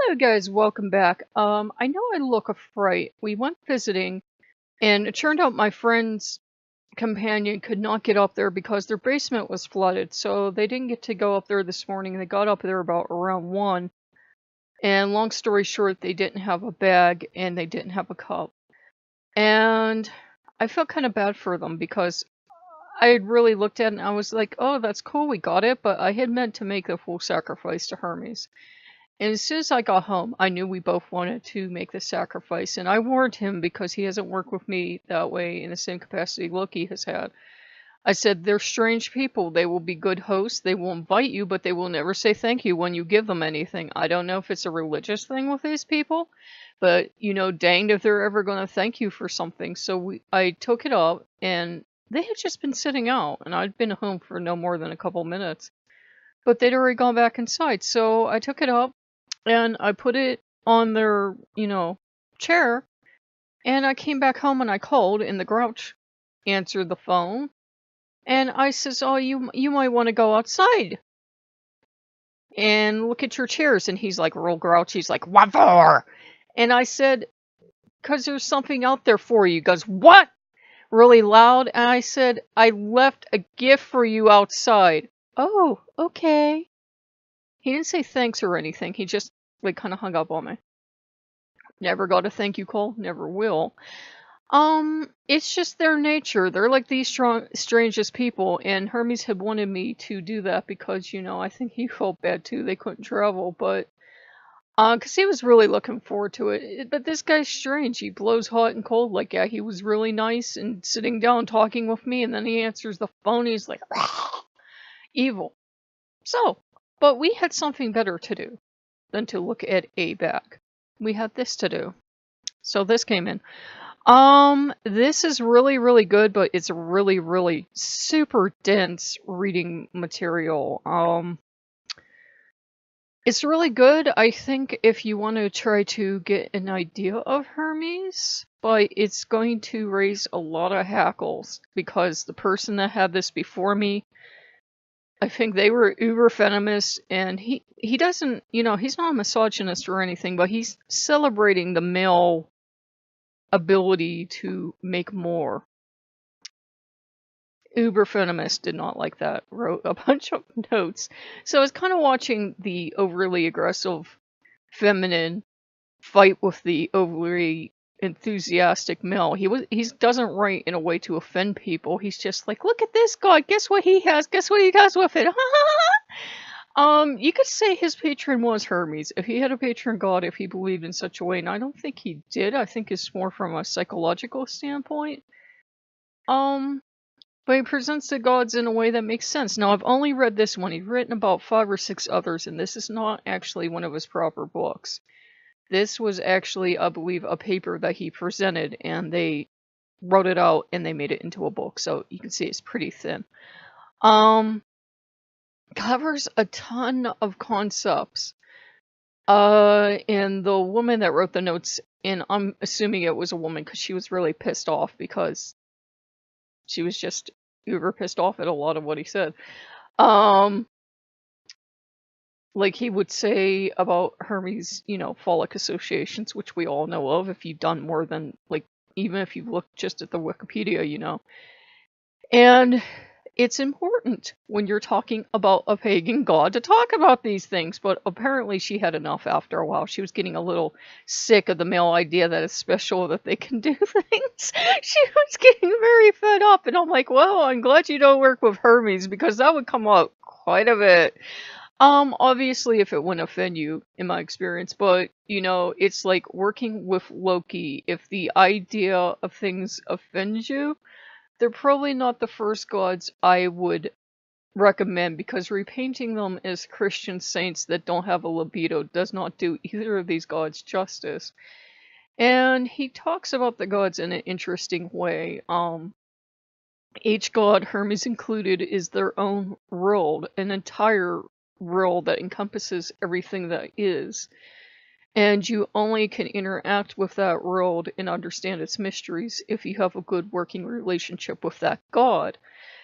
Hello guys, welcome back. I know I look a fright. We went visiting and it turned out my friend's companion could not get up there because their basement was flooded. So they didn't get to go up there this morning. They got up there about around 1. And long story short, they didn't have a bag and they didn't have a cup. And I felt kind of bad for them because I had really looked at it and I was like, oh, that's cool, we got it. But I had meant to make the full sacrifice to Hermes. And as soon as I got home, I knew we both wanted to make the sacrifice. And I warned him because he hasn't worked with me that way in the same capacity Loki has had. I said, they're strange people. They will be good hosts. They will invite you, but they will never say thank you when you give them anything. I don't know if it's a religious thing with these people, but, danged if they're ever going to thank you for something. So I took it up, and they had just been sitting out, and I'd been home for no more than a couple minutes. But they'd already gone back inside, so I took it up. And I put it on their, chair. And I came back home and I called, and the Grouch answered the phone. And I says, oh, you might want to go outside and look at your chairs. And he's like real grouchy. He's like, what for? And I said, because there's something out there for you. He goes, what? Really loud. And I said, I left a gift for you outside. Oh, okay. He didn't say thanks or anything. He just kind of hung up on me. Never got a thank you call. Never will. It's just their nature. They're like these strangest people, and Hermes had wanted me to do that because, I think he felt bad too. They couldn't travel, but because he was really looking forward to it. But this guy's strange. He blows hot and cold. Like, yeah, he was really nice and sitting down talking with me, and then he answers the phone. He's like, evil. So, but we had something better to do than to look at a bag. We had this to do. So this came in. This is really, really good, but it's really, really super dense reading material. It's really good, I think, if you want to try to get an idea of Hermes, but it's going to raise a lot of hackles because the person that had this before me, I think they were uber feminist, and he doesn't, he's not a misogynist or anything, but he's celebrating the male ability to make more. Uber feminist did not like that, wrote a bunch of notes. So I was kind of watching the overly aggressive feminine fight with the overly enthusiastic male. He doesn't write in a way to offend people. He's just like, look at this god, guess what he has, guess what he does with it. You could say his patron was Hermes. If he had a patron god, if he believed in such a way, and I don't think he did. I think it's more from a psychological standpoint. But he presents the gods in a way that makes sense. Now, I've only read this one. He's written about 5 or 6 others, and this is not actually one of his proper books. This was actually, I believe, a paper that he presented, and they wrote it out, and they made it into a book. So you can see it's pretty thin. Covers a ton of concepts. And the woman that wrote the notes, and I'm assuming it was a woman because she was really pissed off because she was just uber pissed off at a lot of what he said. Like he would say about Hermes, phallic associations, which we all know of if you've done more than, even if you look just at the Wikipedia, And it's important when you're talking about a pagan god to talk about these things, but apparently she had enough after a while. She was getting a little sick of the male idea that it's special that they can do things. She was getting very fed up, and I'm like, well, I'm glad you don't work with Hermes, because that would come up quite a bit. Obviously, if it wouldn't offend you, in my experience, but, it's like working with Loki. If the idea of things offends you, they're probably not the first gods I would recommend, because repainting them as Christian saints that don't have a libido does not do either of these gods justice. And he talks about the gods in an interesting way. Each god, Hermes included, is their own world, an entire world that encompasses everything that is. And you only can interact with that world and understand its mysteries if you have a good working relationship with that god.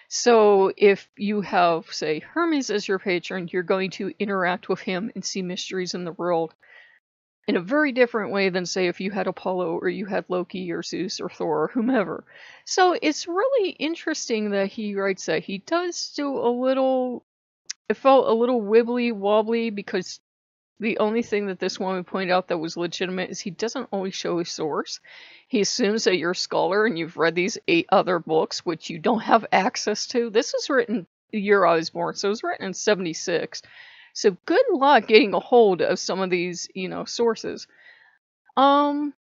So if you have, say, Hermes as your patron, you're going to interact with him and see mysteries in the world in a very different way than, say, if you had Apollo or you had Loki or Zeus or Thor or whomever. So it's really interesting that he writes that. He does do a little, it felt a little wibbly wobbly because the only thing that this one would point out that was legitimate is he doesn't always show his source. He assumes that you're a scholar and you've read these 8 other books, which you don't have access to. This was written the year I was born, so it was written in 76. So good luck getting a hold of some of these, sources. Um,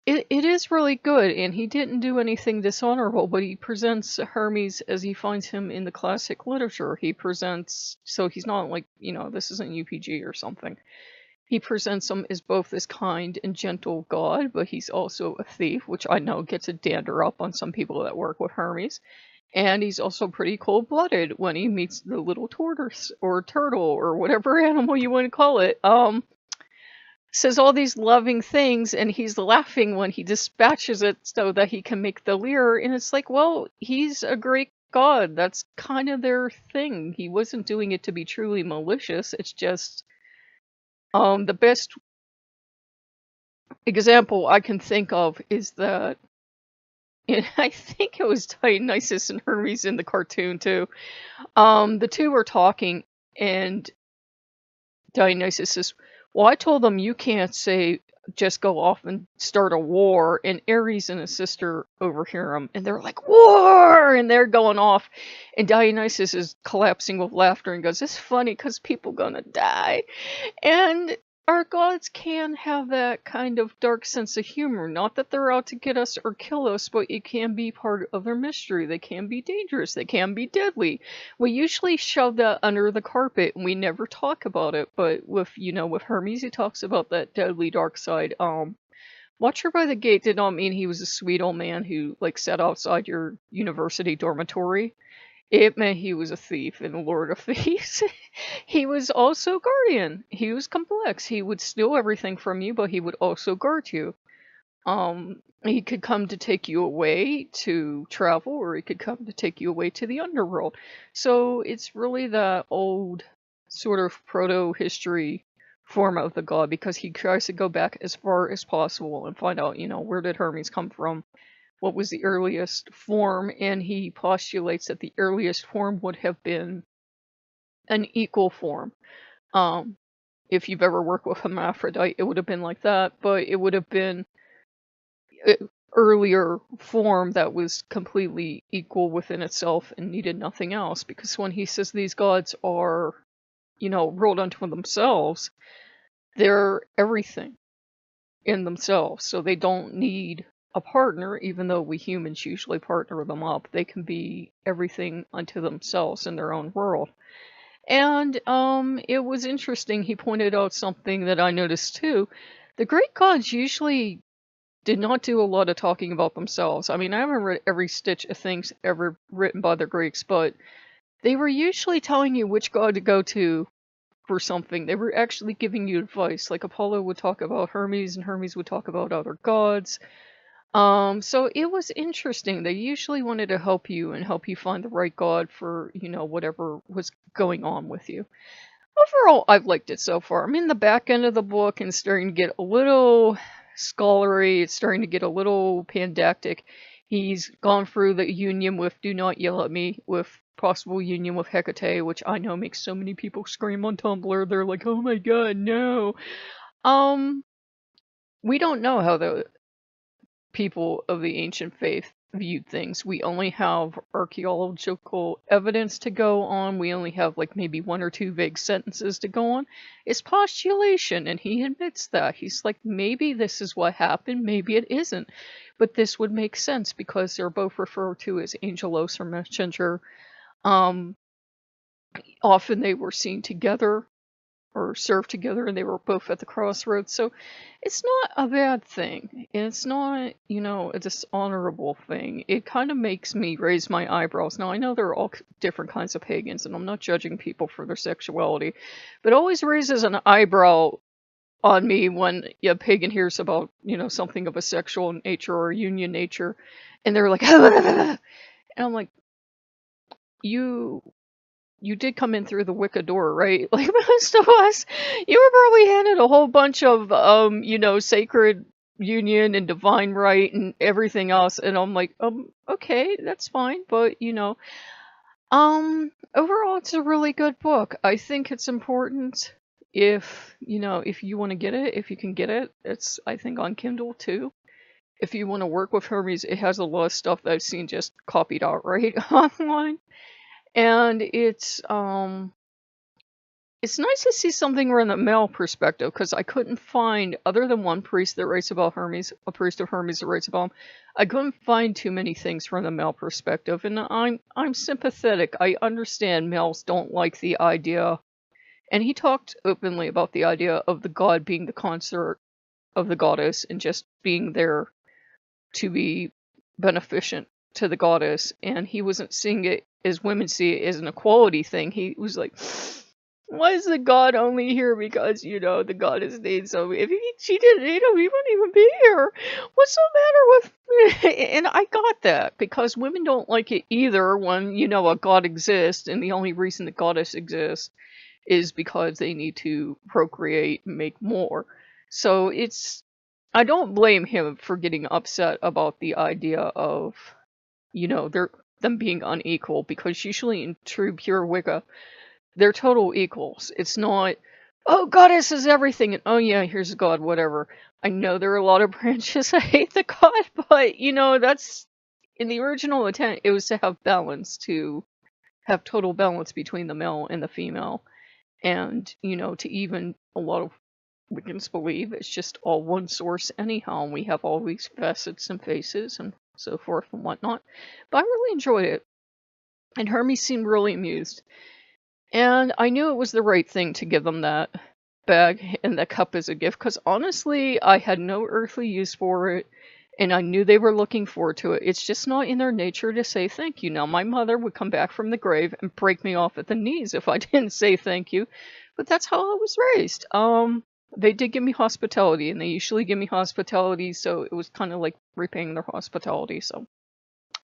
it is really good, and he didn't do anything dishonorable, but he presents Hermes as he finds him in the classic literature. He presents, so he's not like, this isn't UPG or something. He presents him as both this kind and gentle god, but he's also a thief, which I know gets a dander up on some people that work with Hermes. And he's also pretty cold-blooded when he meets the little tortoise or turtle or whatever animal you want to call it. Says all these loving things, and he's laughing when he dispatches it so that he can make the lyre. And it's like, well, he's a great god. That's kind of their thing. He wasn't doing it to be truly malicious. It's just the best example I can think of is that, and I think it was Dionysus and Hermes in the cartoon too. The two were talking, and Dionysus says, well, I told them you can't say just go off and start a war, and Ares and his sister overhear him, and they're like, war! And they're going off, and Dionysus is collapsing with laughter and goes, it's funny because people gonna die. And our gods can have that kind of dark sense of humor. Not that they're out to get us or kill us, but it can be part of their mystery. They can be dangerous. They can be deadly. We usually shove that under the carpet and we never talk about it. But with Hermes, he talks about that deadly dark side. Watcher by the Gate did not mean he was a sweet old man who sat outside your university dormitory. It meant he was a thief and a lord of thieves. He was also guardian. He was complex. He would steal everything from you, but he would also guard you. He could come to take you away to travel, or he could come to take you away to the underworld. So it's really that old sort of proto-history form of the god, because he tries to go back as far as possible and find out, where did Hermes come from? What was the earliest form? And he postulates that the earliest form would have been an equal form. If you've ever worked with hermaphrodite, it would have been like that, but it would have been an earlier form that was completely equal within itself and needed nothing else. Because when he says these gods are, rolled unto themselves, they're everything in themselves, so they don't need a partner, even though we humans usually partner them up. They can be everything unto themselves in their own world. And it was interesting, he pointed out something that I noticed too. The Greek gods usually did not do a lot of talking about themselves. I mean, I haven't read every stitch of things ever written by the Greeks, but they were usually telling you which god to go to for something. They were actually giving you advice. Like Apollo would talk about Hermes, and Hermes would talk about other gods. So it was interesting. They usually wanted to help you and help you find the right god for, whatever was going on with you. Overall, I've liked it so far. I'm in the back end of the book and starting to get a little scholarly. It's starting to get a little pandactic. He's gone through the union with Do Not Yell at Me, with possible union with Hecate, which I know makes so many people scream on Tumblr. They're like, oh my god, no. We don't know how the people of the ancient faith viewed things. We only have archaeological evidence to go on. We only have maybe 1 or 2 vague sentences to go on. It's postulation, and he admits that. He's like, maybe this is what happened, maybe it isn't. But this would make sense because they're both referred to as angelos or messenger. Often they were seen together or served together, and they were both at the crossroads. So it's not a bad thing. It's not, a dishonorable thing. It kind of makes me raise my eyebrows. Now, I know there are all different kinds of pagans, and I'm not judging people for their sexuality, but it always raises an eyebrow on me when a pagan hears about, something of a sexual nature or a union nature, and they're like, and I'm like, you you did come in through the Wicca door, right? Like most of us, you were probably handed a whole bunch of, sacred union and divine right and everything else. And I'm like, okay, that's fine. But, overall, it's a really good book. I think it's important if you want to get it, if you can get it. It's, I think, on Kindle too. If you want to work with Hermes, it has a lot of stuff that I've seen just copied out right online. And it's nice to see something from the male perspective, because I couldn't find, other than one priest that writes about Hermes, a priest of Hermes that writes about him, I couldn't find too many things from the male perspective. And I'm sympathetic. I understand males don't like the idea, and he talked openly about the idea of the god being the consort of the goddess and just being there to be beneficent to the goddess, and he wasn't seeing it as women see it as an equality thing. He was like, why is the god only here because, the goddess needs him? If she didn't need him, he wouldn't even be here. What's the matter with And I got that, because women don't like it either when, a god exists, and the only reason the goddess exists is because they need to procreate and make more. So I don't blame him for getting upset about the idea of, them being unequal, because usually in true pure Wicca, they're total equals. It's not, oh, goddess is everything, and oh yeah, here's a god, whatever. I know there are a lot of branches that hate the god, but, that's, in the original intent, it was to have balance, to have total balance between the male and the female. And, to even a lot of Wiccans believe it's just all one source anyhow, and we have all these facets and faces and so forth and whatnot. But I really enjoyed it, and Hermes seemed really amused. And I knew it was the right thing to give them that bag and that cup as a gift, because honestly, I had no earthly use for it, and I knew they were looking forward to it. It's just not in their nature to say thank you. Now, my mother would come back from the grave and break me off at the knees if I didn't say thank you, but that's how I was raised. They did give me hospitality, and they usually give me hospitality, so it was kind of like repaying their hospitality, so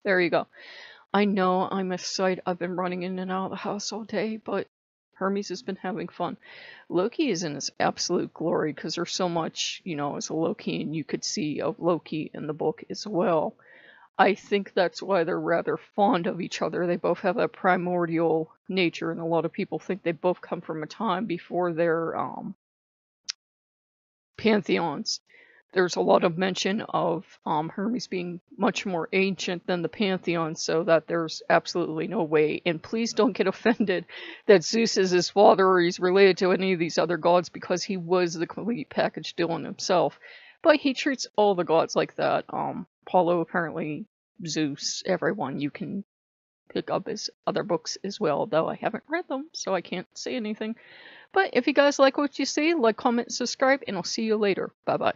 there you go. I know I'm a sight. I've been running in and out of the house all day, but Hermes has been having fun. Loki is in his absolute glory, because there's so much, as a Loki, and you could see of Loki in the book as well. I think that's why they're rather fond of each other. They both have a primordial nature, and a lot of people think they both come from a time before their pantheons. There's a lot of mention of Hermes being much more ancient than the pantheon, so that there's absolutely no way. And please don't get offended that Zeus is his father or he's related to any of these other gods, because he was the complete package deal in himself. But he treats all the gods like that. Apollo, apparently, Zeus, everyone. You can pick up his other books as well, though I haven't read them, so I can't say anything. But if you guys like what you see, like, comment, subscribe, and I'll see you later. Bye-bye.